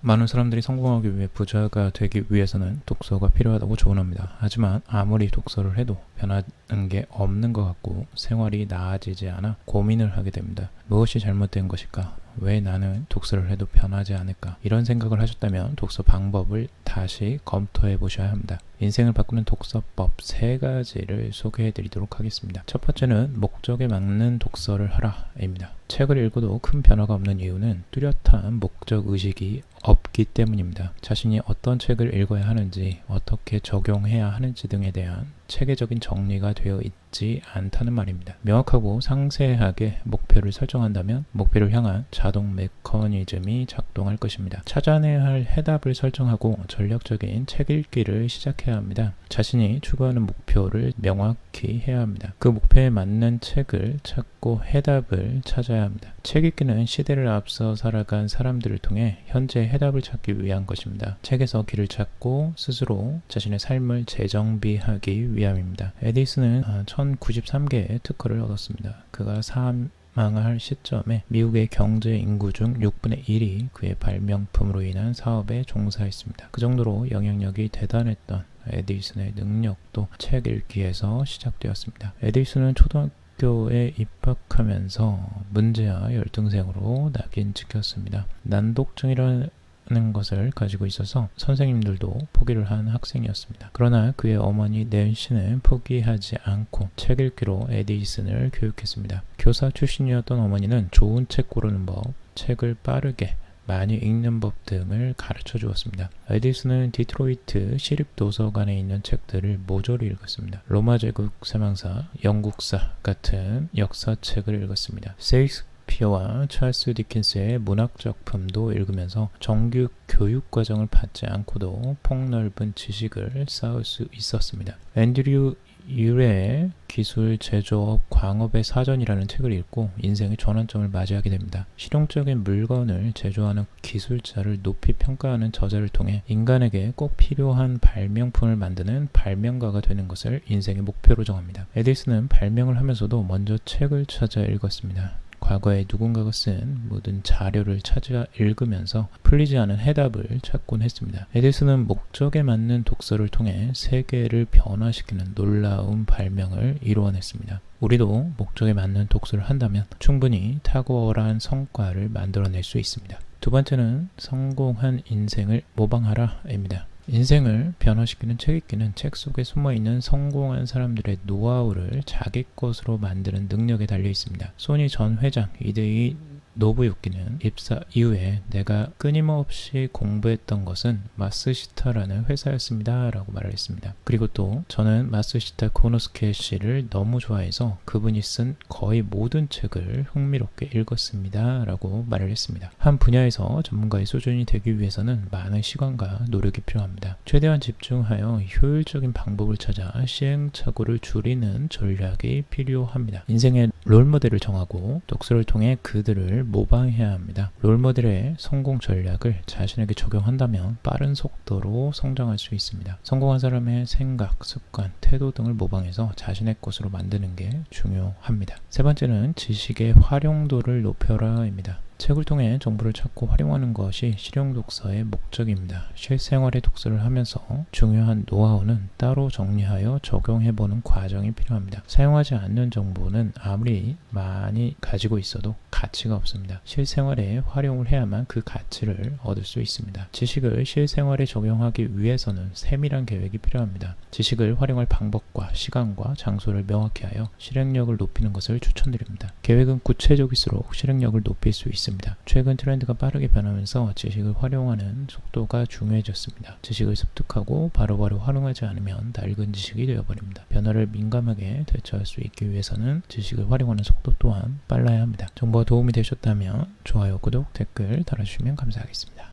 많은 사람들이 성공하기 위해 부자가 되기 위해서는 독서가 필요하다고 조언합니다. 하지만 아무리 독서를 해도 변하는 게 없는 것 같고 생활이 나아지지 않아 고민을 하게 됩니다. 무엇이 잘못된 것일까? 왜 나는 독서를 해도 변하지 않을까? 이런 생각을 하셨다면 독서 방법을 다시 검토해 보셔야 합니다. 인생을 바꾸는 독서법 3가지를 소개해 드리도록 하겠습니다. 첫 번째는 목적에 맞는 독서를 하라입니다. 책을 읽어도 큰 변화가 없는 이유는 뚜렷한 목적 의식이 없기 때문입니다. 자신이 어떤 책을 읽어야 하는지, 어떻게 적용해야 하는지 등에 대한 체계적인 정리가 되어 있지 않다는 말입니다. 명확하고 상세하게 목표를 설정한다면 목표를 향한 자동 메커니즘이 작동할 것입니다. 찾아내야 할 해답을 설정하고 전략적인 책 읽기를 시작해야 합니다. 자신이 추구하는 목표를 명확히 해야 합니다. 그 목표에 맞는 책을 찾고 해답을 찾아야 합니다. 책 읽기는 시대를 앞서 살아간 사람들을 통해 현재 해답을 찾기 위한 것입니다. 책에서 길을 찾고 스스로 자신의 삶을 재정비하기 위함입니다. 에디슨은 1093개의 특허를 얻었습니다. 그가 사망할 시점에 미국의 경제 인구 중 6분의 1이 그의 발명품으로 인한 사업에 종사했습니다. 그 정도로 영향력이 대단했던 에디슨의 능력도 책 읽기에서 시작되었습니다. 에디슨은 초등학교에 입학하면서 문제아 열등생으로 낙인 찍혔습니다. 난독증이라는 것을 가지고 있어서 선생님들도 포기를 한 학생이었습니다. 그러나 그의 어머니 낸시는 포기하지 않고 책 읽기로 에디슨을 교육했습니다. 교사 출신이었던 어머니는 좋은 책 고르는 법, 책을 빠르게 많이 읽는 법 등을 가르쳐 주었습니다. 에디슨은 디트로이트 시립도서관에 있는 책들을 모조리 읽었습니다. 로마 제국 사망사, 영국사 같은 역사책을 읽었습니다. 셰익스피어와 찰스 디킨스의 문학작품도 읽으면서 정규 교육과정을 받지 않고도 폭넓은 지식을 쌓을 수 있었습니다. 앤드류 유레의 기술, 제조업, 광업의 사전이라는 책을 읽고 인생의 전환점을 맞이하게 됩니다. 실용적인 물건을 제조하는 기술자를 높이 평가하는 저자를 통해 인간에게 꼭 필요한 발명품을 만드는 발명가가 되는 것을 인생의 목표로 정합니다. 에디슨은 발명을 하면서도 먼저 책을 찾아 읽었습니다. 과거에 누군가가 쓴 모든 자료를 찾아 읽으면서 풀리지 않은 해답을 찾곤 했습니다. 에디슨은 목적에 맞는 독서를 통해 세계를 변화시키는 놀라운 발명을 이루어냈습니다. 우리도 목적에 맞는 독서를 한다면 충분히 탁월한 성과를 만들어낼 수 있습니다. 두 번째는 성공한 인생을 모방하라입니다. 인생을 변화시키는 책 읽기는 책 속에 숨어있는 성공한 사람들의 노하우를 자기 것으로 만드는 능력에 달려 있습니다. 소니 전 회장 이데이 노부유키는 입사 이후에 내가 끊임없이 공부했던 것은 마스시타라는 회사였습니다 라고 말을 했습니다. 그리고 또 저는 마스시타 코노스케 씨를 너무 좋아해서 그분이 쓴 거의 모든 책을 흥미롭게 읽었습니다 라고 말을 했습니다. 한 분야에서 전문가의 수준이 되기 위해서는 많은 시간과 노력이 필요합니다. 최대한 집중하여 효율적인 방법을 찾아 시행착오를 줄이는 전략이 필요합니다. 인생의 롤모델을 정하고 독서를 통해 그들을 모방해야 합니다. 롤모델의 성공 전략을 자신에게 적용한다면 빠른 속도로 성장할 수 있습니다. 성공한 사람의 생각, 습관, 태도 등을 모방해서 자신의 것으로 만드는 게 중요합니다. 세 번째는 지식의 활용도를 높여라입니다. 책을 통해 정보를 찾고 활용하는 것이 실용 독서의 목적입니다. 실생활의 독서를 하면서 중요한 노하우는 따로 정리하여 적용해보는 과정이 필요합니다. 사용하지 않는 정보는 아무리 많이 가지고 있어도 가치가 없습니다. 실생활에 활용을 해야만 그 가치를 얻을 수 있습니다. 지식을 실생활에 적용하기 위해서는 세밀한 계획이 필요합니다. 지식을 활용할 방법과 시간과 장소를 명확히 하여 실행력을 높이는 것을 추천드립니다. 계획은 구체적일수록 실행력을 높일 수 있습니다. 최근 트렌드가 빠르게 변하면서 지식을 활용하는 속도가 중요해졌습니다. 지식을 습득하고 바로바로 활용하지 않으면 낡은 지식이 되어버립니다. 변화를 민감하게 대처할 수 있기 위해서는 지식을 활용하는 속도 또한 빨라야 합니다. 정보가 도움이 되셨다면 좋아요, 구독, 댓글 달아주시면 감사하겠습니다.